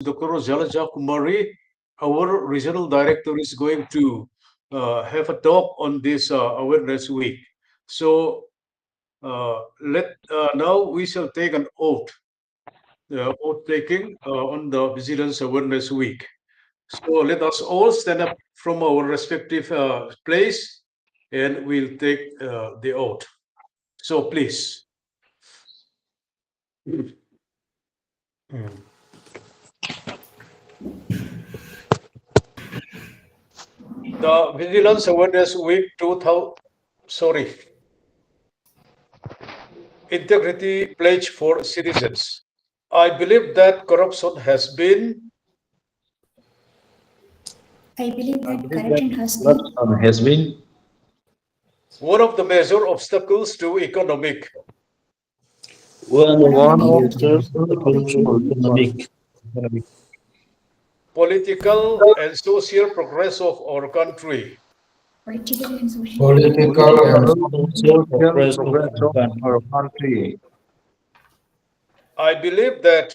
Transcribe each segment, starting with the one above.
Dr. Jalaja Kumari, our regional director, is going to have a talk on this awareness week. So now we shall take an oath taking on the Vigilance Awareness Week. So let us all stand up from our respective place and we'll take the oath. So please. The Vigilance Awareness Week 2000, Integrity Pledge for Citizens. I believe that corruption has been one of the major obstacles to economic, political, and social progress of our country. Political and social progress of our country. I believe that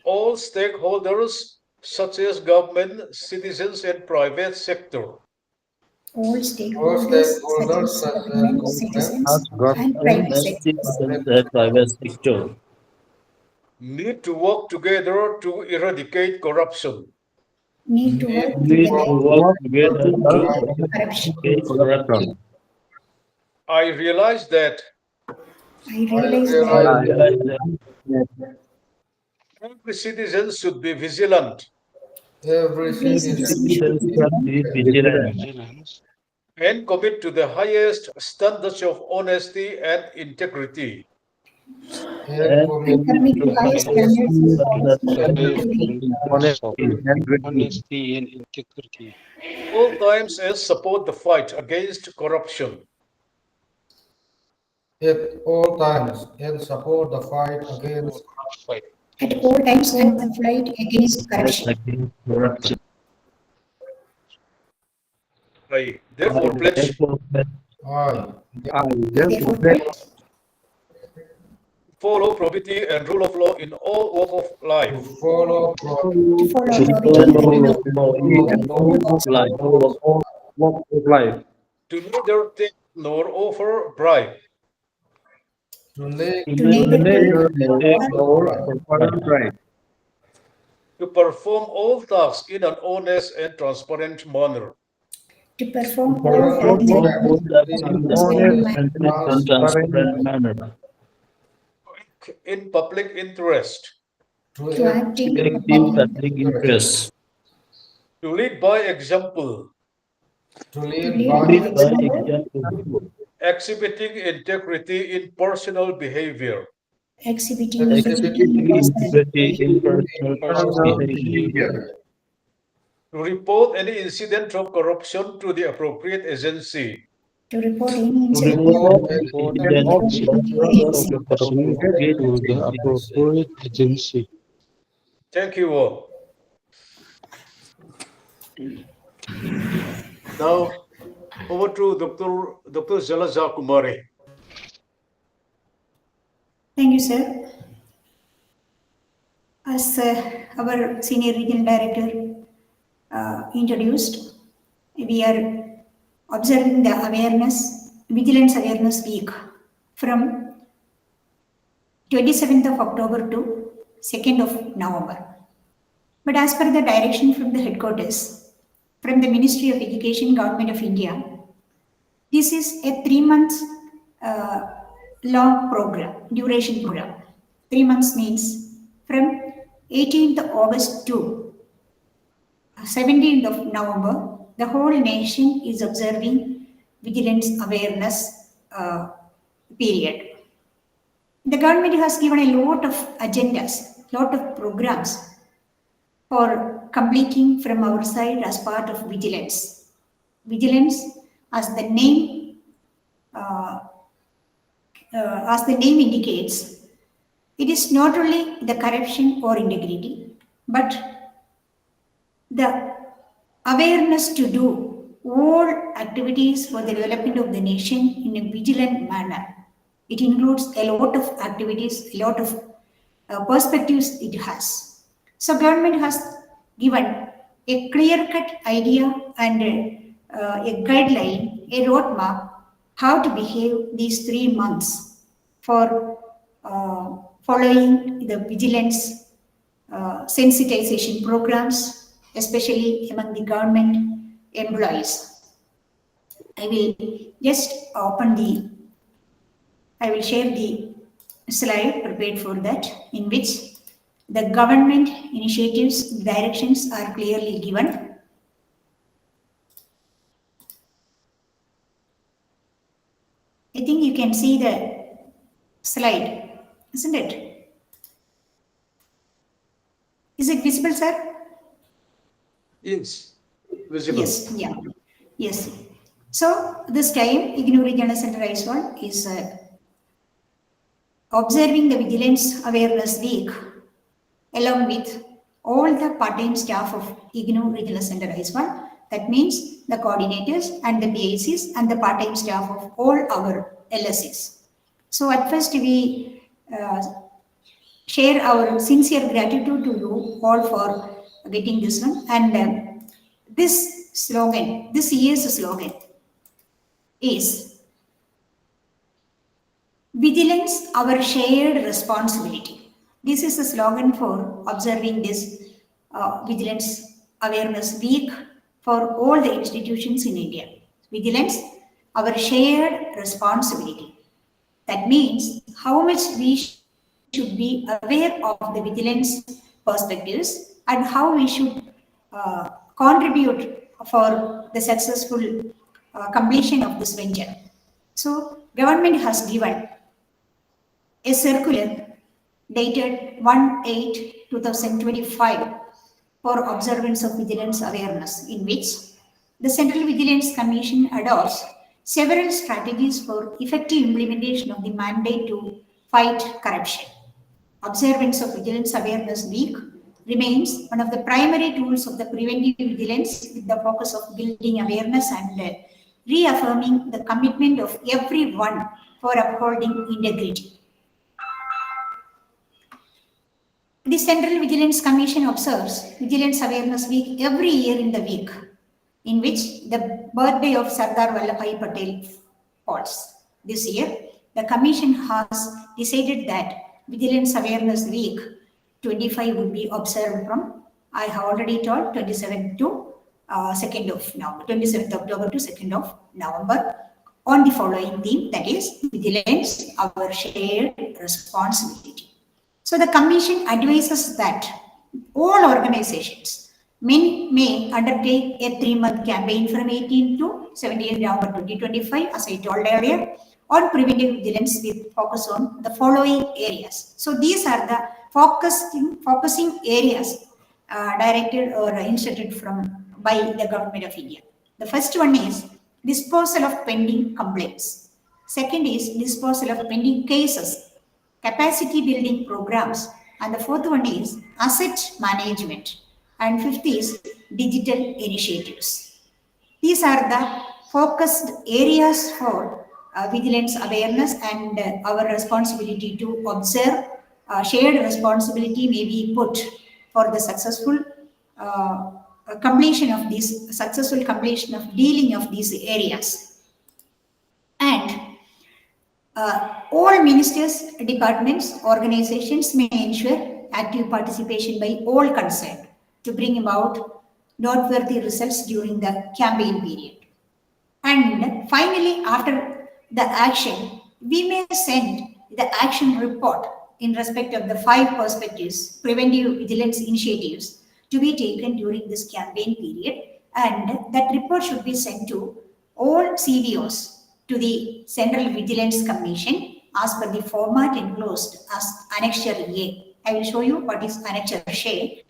all stakeholders, such as government, citizens, and private sector, all stakeholders such as government, citizens, and private sector need to work together to eradicate corruption. need to work together to eradicate corruption. I realize that every citizen should be vigilant Every citizen should be vigilant and commit to the highest standards of honesty and integrity. and commit to high standards of honesty and integrity. All times and support the fight against corruption. at all times and support the fight against at all times and the fight against corruption. I therefore pledge Therefore, pledge follow probity and rule of law in all walks of life. to follow to follow life. To neither take nor offer bribe. To neither To perform all tasks in an honest and transparent manner. to perform all transparent manner. In public interest. To act in public interest. To lead by example. To lead by example, Exhibiting integrity in personal behavior. exhibiting integrity in personal behavior. To report any incident of corruption to the appropriate agency. to report any incident To the appropriate agency. Thank you all. Now, over to Dr. Jalaja Kumari. Thank you, sir. As our Senior Regional Director introduced, we are observing the Vigilance Awareness Week from 27th of October to 2nd of November. But as per the direction from the headquarters, from the Ministry of Education, Government of India, this is a 3-month long duration program. 3 months means from 18th August to 17th of November, the whole nation is observing vigilance awareness period. The government has given a lot of agendas, lot of programs for completing from our side as part of vigilance. Vigilance, as the name indicates, it is not only the corruption or integrity, but the awareness to do all activities for the development of the nation in a vigilant manner. It includes a lot of activities, a lot of perspectives it has. So government has given a clear-cut idea and a guideline, a roadmap, how to behave these 3 months for following the vigilance sensitization programs, especially among the government employees. I will just I will share the slide prepared for that, in which the government initiatives, directions are clearly given. I think you can see the slide, isn't it? Is it visible, sir? Yes, visible. Yes, yeah. Yes. So this time, IGNOU Regional Centre Aizawl is observing the Vigilance Awareness Week along with all the part-time staff of IGNOU Regional Centre Aizawl. That means the coordinators and the BICs and the part-time staff of all our LSCs. So at first we share our sincere gratitude to you all for getting this one. And this slogan, this year's slogan is Vigilance, our shared responsibility. This is the slogan for observing this Vigilance Awareness Week for all the institutions in India. Vigilance, our shared responsibility. That means how much we should be aware of the vigilance perspectives and how we should contribute for the successful completion of this venture. So, government has given a circular dated 1/8/2025 for observance of vigilance awareness, in which the Central Vigilance Commission adopts several strategies for effective implementation of the mandate to fight corruption. Observance of Vigilance Awareness Week remains one of the primary tools of the preventive vigilance, with the focus of building awareness and reaffirming the commitment of everyone for upholding integrity. The Central Vigilance Commission observes Vigilance Awareness Week every year in the week in which the birthday of Sardar Vallabhbhai Patel falls. This year, the Commission has decided that Vigilance Awareness Week 25 will be observed from, I have already told, 27th to 2nd of November, 27th October to 2nd of November, on the following theme, that is Vigilance, our shared responsibility. So the Commission advises that all organizations may undertake a 3-month campaign from 18 to 17 November 2025, as I told earlier, on preventive vigilance with focus on the following areas. So these are the focusing areas directed or instructed by the Government of India. The first one is disposal of pending complaints. Second is disposal of pending cases, capacity building programs, and the fourth one is asset management, and fifth is digital initiatives. These are the focused areas for vigilance awareness, and our responsibility to observe, shared responsibility may be put for the successful completion of dealing of these areas. And all ministers, departments, organizations may ensure active participation by all concerned to bring about noteworthy results during the campaign period. And finally, after the action, we may send the action report in respect of the 5 perspectives, preventive vigilance initiatives to be taken during this campaign period, and that report should be sent to all CVOs to the Central Vigilance Commission as per the format enclosed as Annexure A. I will show you what is Annexure A.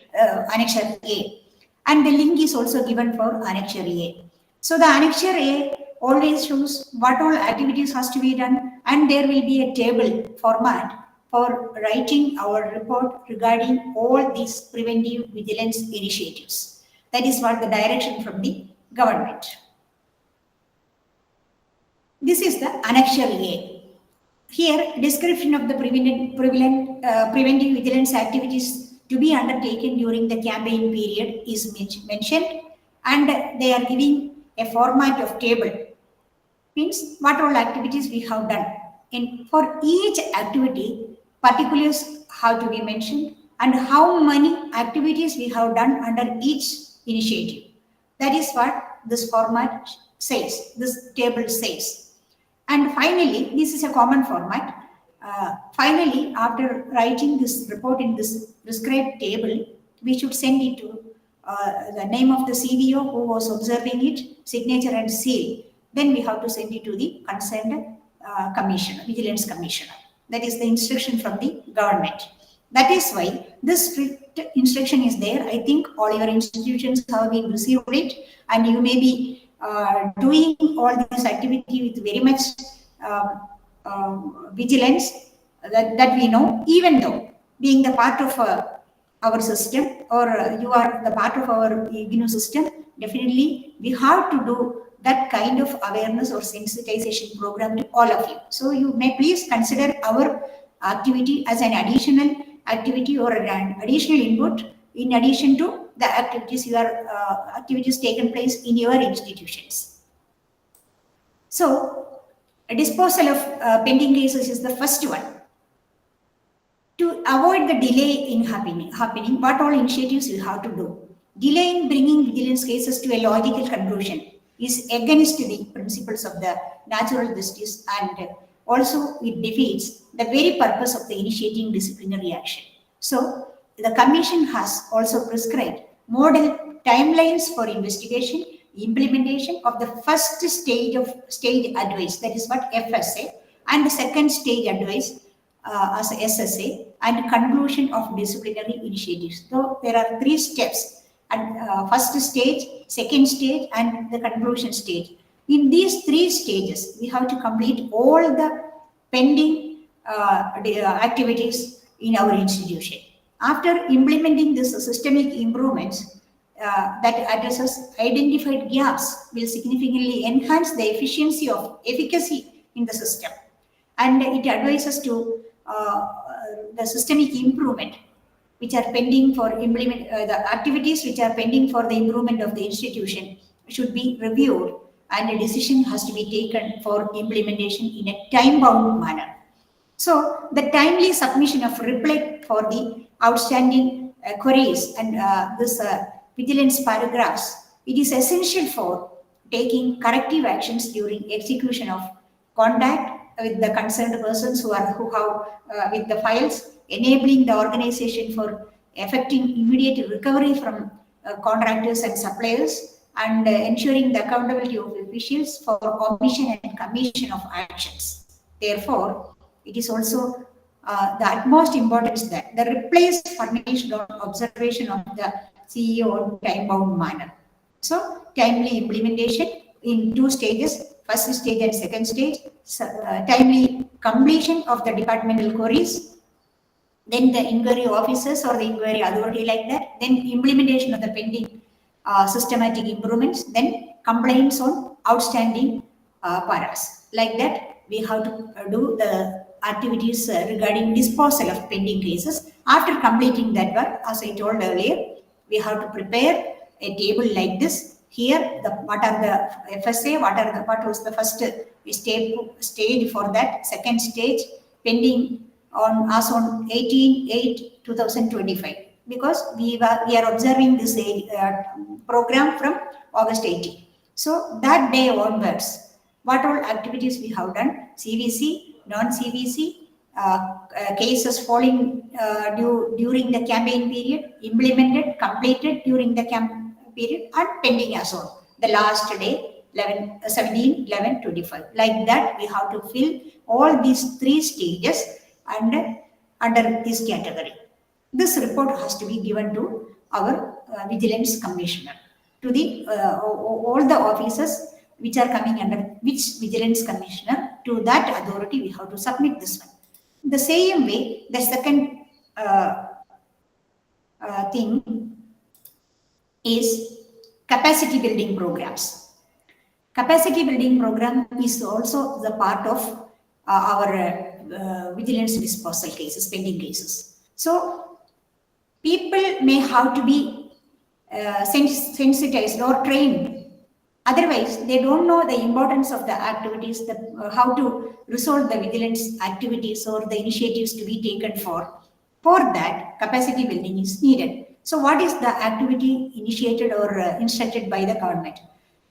And the link is also given for Annexure A. So the Annexure A always shows what all activities has to be done, and there will be a table format for writing our report regarding all these preventive vigilance initiatives. That is what the direction from the government. This is the Annexure A. Here, description of the preventive vigilance activities to be undertaken during the campaign period is mentioned, and they are giving a format of table, means what all activities we have done. And for each activity, particulars have to be mentioned and how many activities we have done under each initiative. That is what this format says, this table says. And finally, this is a common format. Finally, after writing this report in this prescribed table, we should send it to the name of the CVO who was observing it, signature and seal. Then we have to send it to the concerned commissioner, vigilance commissioner. That is the instruction from the government. That is why this strict instruction is there. I think all your institutions have been received it, and you may be doing all this activity with very much vigilance that we know, even though being the part of our system, or you are the part of our IGNOU system, definitely we have to do that kind of awareness or sensitization program to all of you. So you may please consider our activity as an additional activity or an additional input in addition to the activities activities taken place in your institutions. So a disposal of pending cases is the first one. To avoid the delay in happening, what all initiatives you have to do? Delay in bringing vigilance cases to a logical conclusion is against the principles of the natural justice, and also it defeats the very purpose of the initiating disciplinary action. So the Commission has also prescribed model timelines for investigation, implementation of the first stage advice, that is what FSA, and the second stage advice as SSA, and conclusion of disciplinary initiatives. So there are 3 steps, and first stage, second stage, and the conclusion stage. In these 3 stages, we have to complete all the pending activities in our institution. After implementing this systemic improvements that addresses identified gaps, will significantly enhance the efficacy in the system, and it advises to the systemic improvement which are pending for the activities which are pending for the improvement of the institution should be reviewed, and a decision has to be taken for implementation in a time-bound manner. So the timely submission of reply for the outstanding queries and this vigilance paragraphs, it is essential for taking corrective actions during execution of contact with the concerned persons who have with the files, enabling the organization for effecting immediate recovery from contractors and suppliers, and ensuring the accountability of officials for omission and commission of actions. Therefore, it is also the utmost importance that the replies furnished on observation of the CEO in time-bound manner. So, timely implementation in 2 stages, first stage and second stage, timely completion of the departmental queries, then the inquiry officers or the inquiry authority like that, then implementation of the pending systematic improvements, then complaints on outstanding paras. Like that, we have to do the activities regarding disposal of pending cases. After completing that work, as I told earlier, we have to prepare a table like this. Here, what are the FSA, what was the first stage for that, second stage pending as on 18/8/2025, because we are observing this program from August 18. So that day onwards, what all activities we have done, CVC, non-CVC, cases falling during the campaign period, implemented, completed during the campaign period, and pending as well, the last day 17/11/25. Like that, we have to fill all these 3 stages under this category. This report has to be given to our vigilance commissioner, to the all the officers which are coming under which vigilance commissioner. To that authority, we have to submit this one. The same way, the second thing is capacity building programs. Capacity building program is also the part of our vigilance disposal cases, pending cases. So people may have to be sensitized or trained. Otherwise, they don't know the importance of the activities, how to resolve the vigilance activities or the initiatives to be taken for. For that, capacity building is needed. So, what is the activity initiated or instructed by the government?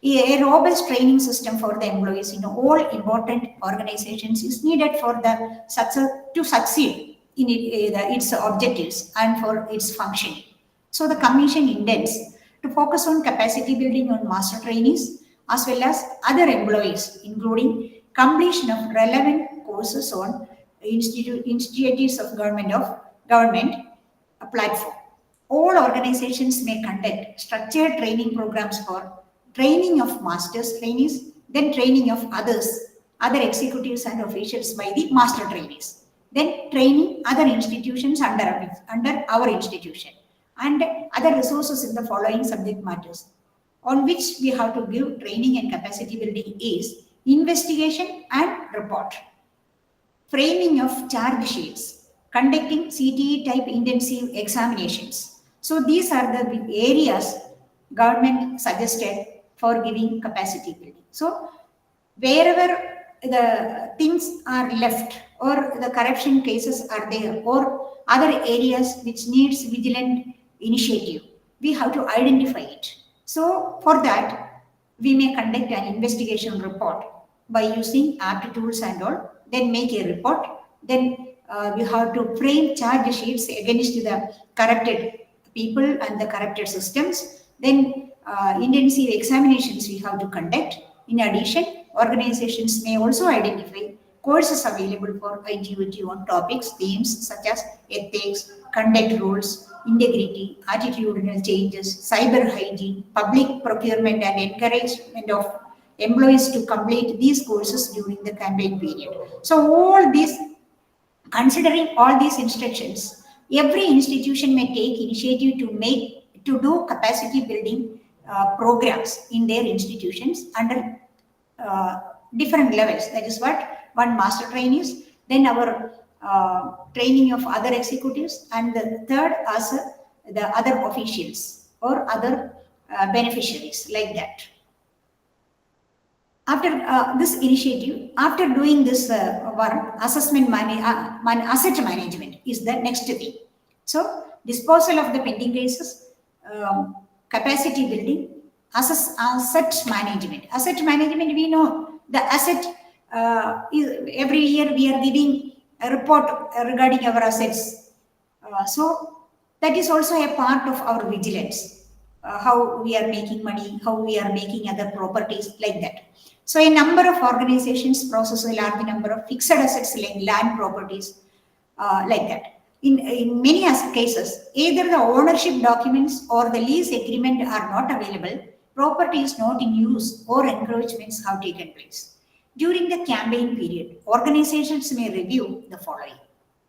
A robust training system for the employees in all important organizations is needed for the success to succeed in its objectives and for its functioning. So the Commission intends to focus on capacity building on master trainees as well as other employees, including completion of relevant courses on initiatives of government platform. All organizations may conduct structured training programs for training of masters trainees, then training of other executives and officials by the master trainees, then training other institutions under our institution, and other resources in the following subject matters on which we have to give training and capacity building is investigation and report, framing of charge sheets, conducting CTE type intensive examinations. So these are the areas government suggested for giving capacity building. So wherever the things are left or the corruption cases are there or other areas which needs vigilant initiative, we have to identify it. So for that, we may conduct an investigation report by using apt tools and all, then make a report, then we have to frame charge sheets against the corrupted people and the corrupted systems, then intensive examinations we have to conduct. In addition, organizations may also identify courses available for IGNOU on topics, themes such as ethics, conduct rules, integrity, attitudinal changes, cyber hygiene, public procurement, and encouragement of employees to complete these courses during the campaign period. So all these, considering all these instructions, every institution may take initiative to do capacity building programs in their institutions under different levels. That is what one master trainees, then our training of other executives, and the third as the other officials or other beneficiaries, like that. After this initiative, after doing this work, asset management is the next thing. So disposal of the pending cases, capacity building, asset management. Asset management, we know the asset every year we are giving a report regarding our assets. So that is also a part of our vigilance. How we are making money, how we are making other properties, like that. So a number of organizations process a large number of fixed assets like land properties, like that. In many cases, either the ownership documents or the lease agreement are not available, property is not in use, or encroachments have taken place. During the campaign period, organizations may review the following.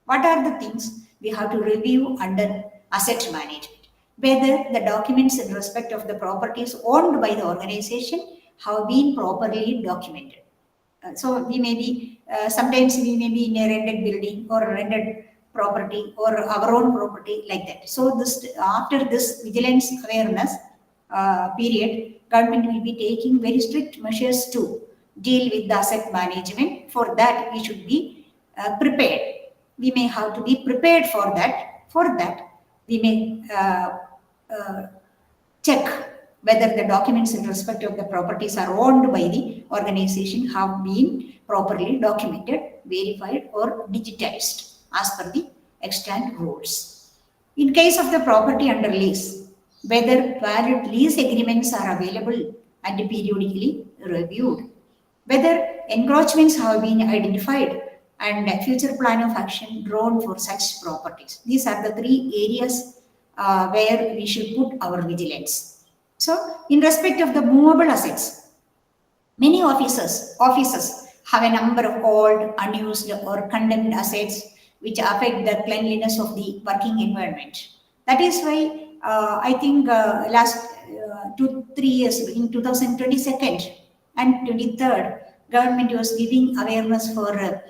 What are the things we have to review under asset management? Whether the documents in respect of the properties owned by the organization have been properly documented. So we may be, sometimes we may be in a rented building or a rented property or our own property, like that. So this, after this vigilance awareness period, government will be taking very strict measures to deal with the asset management. For that, we should be prepared. We may have to be prepared for that. For that, we may check whether the documents in respect of the properties are owned by the organization have been properly documented, verified, or digitized as per the extant rules. In case of the property under lease, whether valid lease agreements are available and periodically reviewed, whether encroachments have been identified, and a future plan of action drawn for such properties. These are the three areas where we should put our vigilance. So, in respect of the movable assets, many offices have a number of old, unused, or condemned assets which affect the cleanliness of the working environment. That is why I think last 2-3 years, in 2022 and 23rd, government was giving awareness for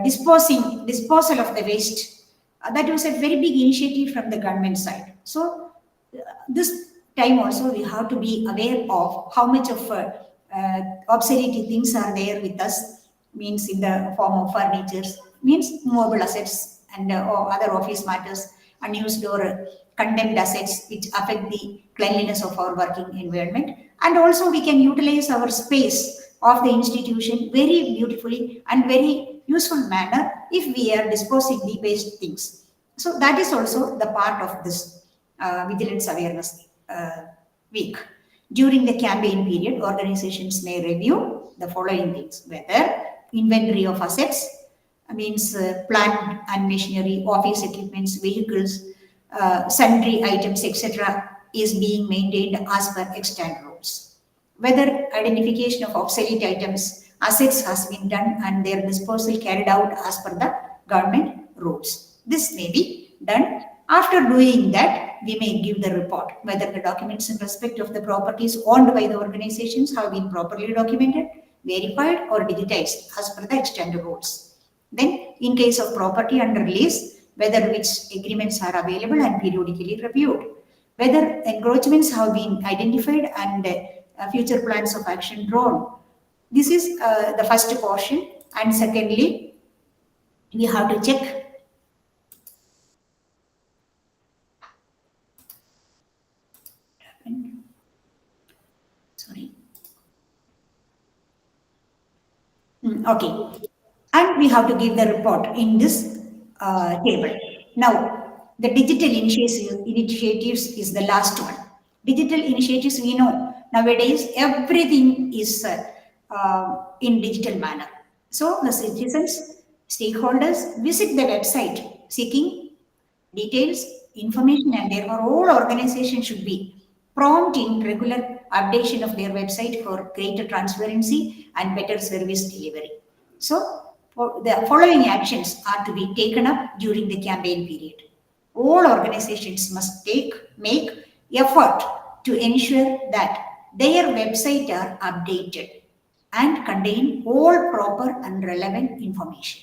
disposal of the waste. That was a very big initiative from the government side. So this time also we have to be aware of how much of obsolete things are there with us, means in the form of furniture, means movable assets and or other office matters, unused or condemned assets which affect the cleanliness of our working environment. And also we can utilize our space of the institution very beautifully and very useful manner if we are disposing the waste things. So that is also the part of this vigilance awareness week. During the campaign period, organizations may review the following things: whether inventory of assets, means plant and machinery, office equipments, vehicles, sundry items, etc., is being maintained as per extant rules. Whether identification of obsolete items, assets has been done and their disposal carried out as per the government rules. This may be done. After doing that, we may give the report whether the documents in respect of the properties owned by the organizations have been properly documented, verified, or digitized as per the extant rules. Then, in case of property under lease, whether which agreements are available and periodically reviewed, whether encroachments have been identified and future plans of action drawn. This is the first portion. And secondly, we have to check okay, and we have to give the report in this table. Now, the digital initiatives is the last one. Digital initiatives, we know nowadays everything is in digital manner. So the citizens, stakeholders visit the website seeking details, information, and therefore all organizations should be prompt in regular updation of their website for greater transparency and better service delivery. So, the following actions are to be taken up during the campaign period. All organizations must make effort to ensure that their website are updated and contain all proper and relevant information.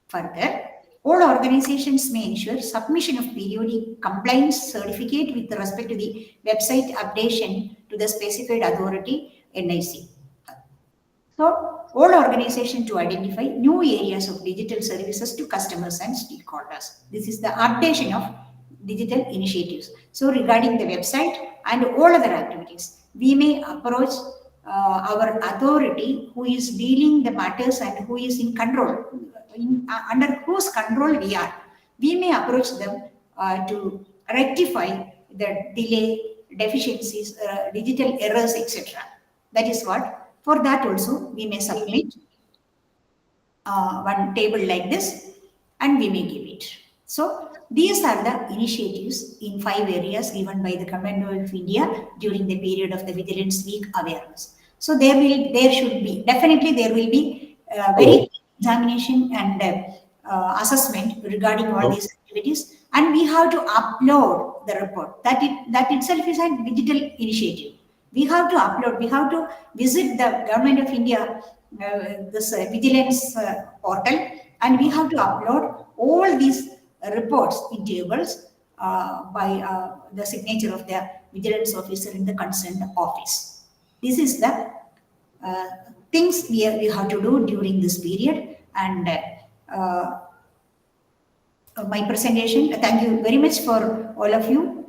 Further, all organizations may ensure submission of periodic compliance certificate with respect to the website updation to the specified authority NIC. So, all organizations to identify new areas of digital services to customers and stakeholders. This is the updation of digital initiatives. So, regarding the website and all other activities, we may approach our authority who is dealing the matters and who is in control, under whose control we are. We may approach them to rectify the delay, deficiencies, digital errors, etc. That is what. For that also, we may submit one table like this and we may give it. So, these are the initiatives in 5 areas given by the Government of India during the period of the Vigilance Week awareness. So, there should be, definitely there will be very examination and assessment regarding all these activities, and we have to upload the report. That itself is a digital initiative. We have to upload, we have to visit the Government of India, this vigilance portal, and we have to upload all these reports in tables by the signature of the vigilance officer in the concerned office. This is the things we have to do during this period. And my presentation, thank you very much for all of you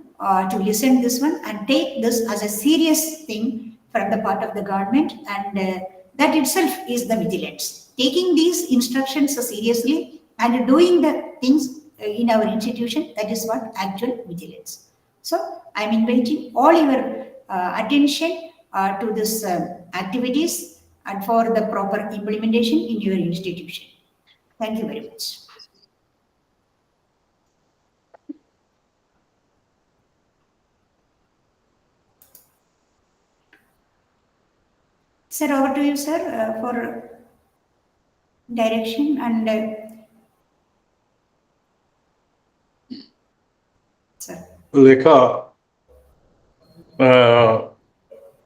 to listen this one and take this as a serious thing from the part of the government, and that itself is the vigilance. Taking these instructions seriously and doing the things in our institution, that is what actual vigilance. So I'm inviting all your attention to this activities and for the proper implementation in your institution. Thank you very much. Sir, over to you, sir, for direction and sir. Leka,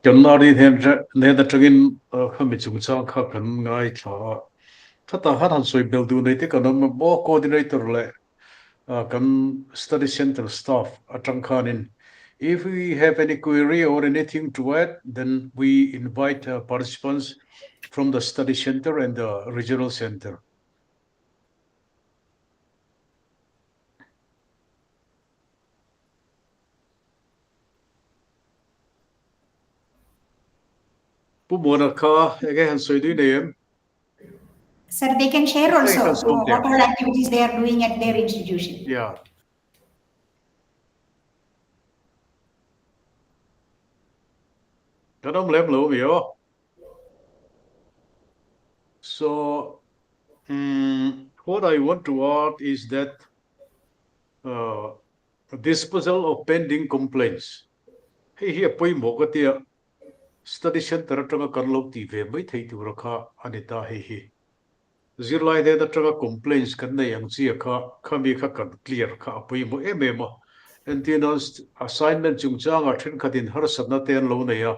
Janari then the Tragin Hamichang Kakan Ngai Tha Thata han soi bel du nei te kan bo coordinator le kan study center staff atang khanin. If we have any query or anything to add, then we invite participants from the study center and the regional center. Pumona ka ege han soi du nei Sir, they can share also can solve what them. all activities they are doing at their institution. Yeah. Kadam lem lo bio. So what I want to add is that disposal of pending complaints. Hey, here poi mogatia study center tanga karlo ti ve mai thei tu rakha anita he. Zirlai de tanga complaints kan nei ang chi kha khami kha kan clear kha poi mo emema. Maintenance assignment chung chang a thin khatin har sabna ten lo nei ya.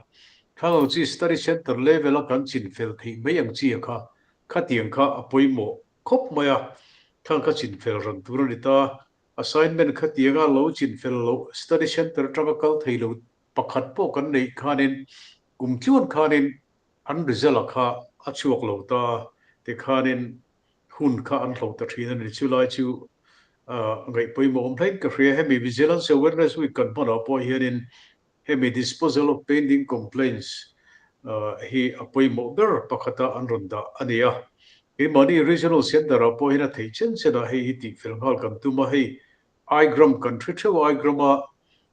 Khang chi study center level kan chin fel thei mai ang chi kha khatiang kha poi mo khop maya khang kha chin fel ran tur ni ta assignment khatianga lo chin fel lo study center tanga kal thei lo pakhat po kan nei khanin kumchuan khanin an result kha achuak lo ta te khanin hun kha an lo ta thina ni chu lai chu ngai poi mo om thain ka hria hemi vigilance awareness we kan pona po hianin hemi disposal of pending complaints hi apoi mo ber pakhata an ronda ania hi mani regional center apo hina theichen chena hi ti filngal kan tuma hi igram country theu igrama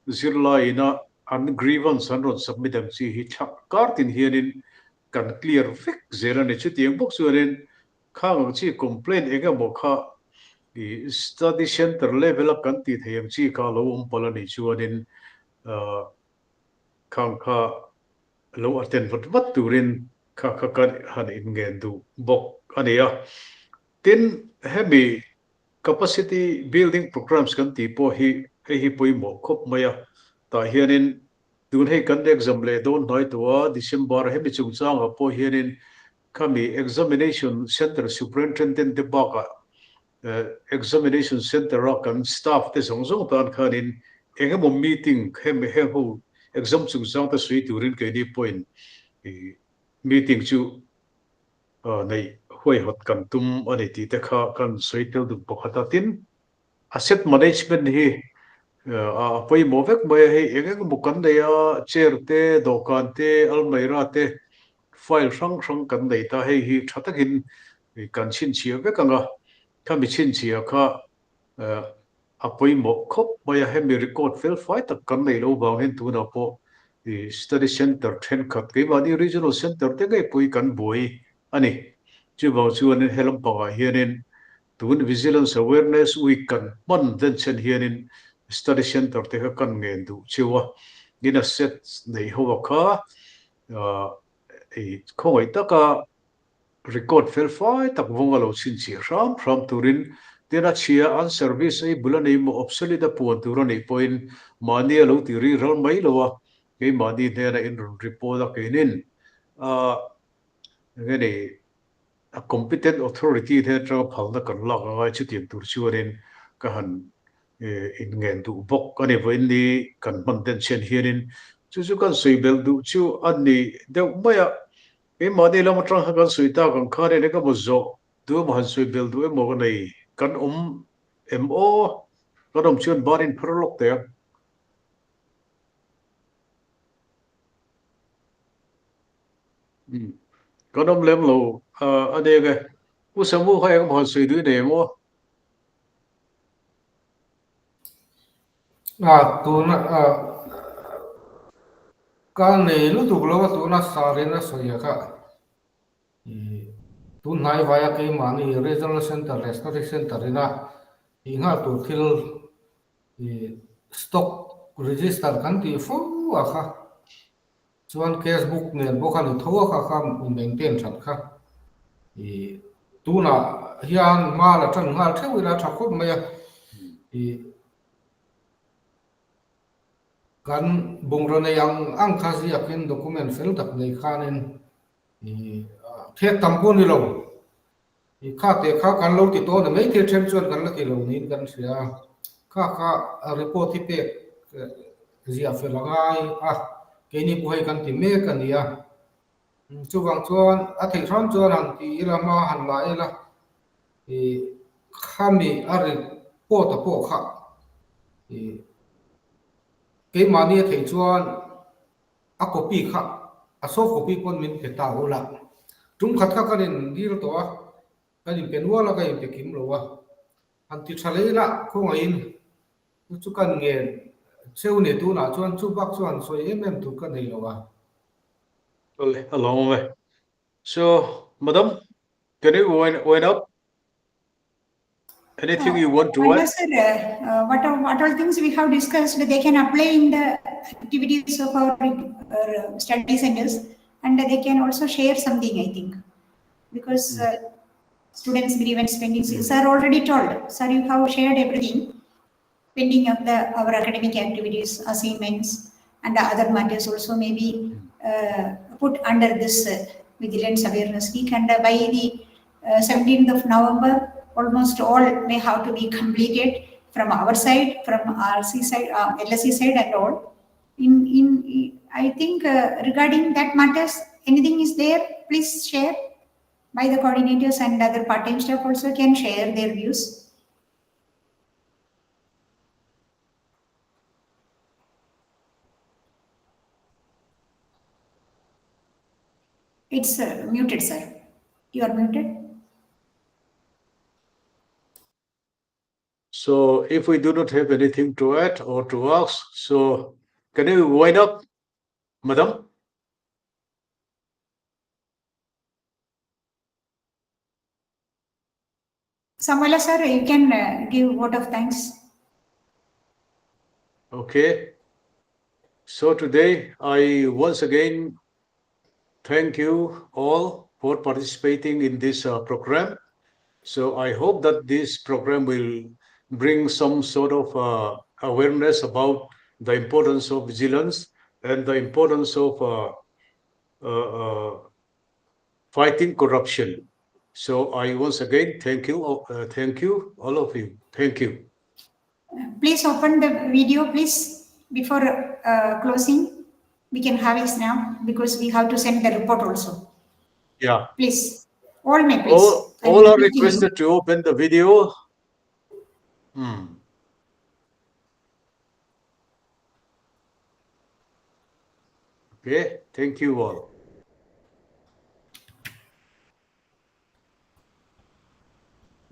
zirla ina an grievance an ron submit ang chi hi kartin hianin kan clear fix zera ne chu tiang bok suarin khang chi complain ega mo kha the study center level kan ti theyang chi ka lo palani chuanin khang kha lo attend vat turin kha kan han in gen du bok ania tin hemi capacity building programs kan ti po hi poi mo khop maya ta hianin tun hei kan exam le don noi to December hemi chung chang po hianin kami examination center superintendent de baka examination center kan staff te song song tan khanin engemo meeting he ho exam chung chang ta sui turin ke ni point meeting chu nei hoi hot kan tum ani ti te kha kan sui tel du pokhata tin asset management hi poi movek mai hi engeng bukan de ya chair te dokan te almaira te file sang kan nei ta hei hi thatakin kan chin chia ve kanga kami chin chia kha apoi mo khop mai hemi record fel fai tak kan nei lo bang hen tu na po the study center then khat ke mani regional center te ngai pui kan boi ani chu ba chu an helam pa hianin tun vigilance awareness week kan man den chen hianin study center te kan ngen du chiwa gina set nei ho kha khoi taka record fel fai tak vonga lo chin chi ram turin tena chia an service ei bulani mo obsolete puan turani point mani lo ti ri ral mai lo wa ke mani ne in report a kenin ngani a competent authority the tra phalna kan la ga chi tiam tur chuarin ka han in ngen du bok ani voin ni kan man den chen hianin chu kan sui bel du chu ani de maya e mani lam tang kan sui ta kan khare ne ka mo zo du mo han sui bel du e mo nei kan mo kan chuan barin pharlok te kan lem lo adege usamu khai mo han sui du ne mo tuna ka nei lu tu lo tuna sarina soya ka tu nai vaya ke mani regional center study center ina inga tu thil stock register kan ti fu a kha chuan casebook ne bokan thowa kha kha maintain that kha tuna hian ma la tan ngal thewina thakut maya kan bungrone yang ang khazi akin document fel tak nei khanin the tampo ni lo ข้าเตะข้ากันเราติดโตนะไม่เทียบเทียมชวนกันละกี่เหล่านี้กันเสียข้ารีพอร์ตที่เป็กเสียเฟลง่ายเกนี่ผู้ให้กันที่เมกันเนี่ยช่วงชวนถึงช่วงชวนหันที่ละมาหันหลายละข้ามีรีพอร์ตพวกข้าเกมาเนี่ยถึงชวนcopy ข้าโซฟ copy คนมินเกตาอุละจุ่มขัดข้ากันดีละตัวกันเป็นวัวละกันเป็นกิมละวะอันที่ทะเลละคงอินทุกกันเงินเซลเนี่ยตัวน่ะชวนชุบักชวนสวยเอ็มทุกกันเลยละวะ A long way. So, madam, can you wind up? Anything you want to add? Yes, sir. What all things we have discussed, they can apply in the activities of our study centers, and they can also share something, I think, because students' grievance pendings are already told. Sir, you have shared everything pending of our academic activities, assignments, and the other matters also may be put under this Vigilance Awareness Week, and by the 17th of November, almost all may have to be completed from our side, from RC side, LSC side, and all. I think regarding that matters, anything is there, please share. By the coordinators and other part-time staff also can share their views. It's muted, sir. You are muted. So, if we do not have anything to add or to ask, so can you wind up, madam? Samuela, sir, you can give vote of thanks. Okay. So today, I once again thank you all for participating in this program. So I hope that this program will bring some sort of awareness about the importance of vigilance and the importance of fighting corruption. So I once again thank you all of you. Thank you. Please open the video, please, before closing. We can have it now because we have to send the report also. Yeah. Please, all may please. All are requested to open the video. Okay, thank you all.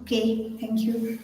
Okay, thank you.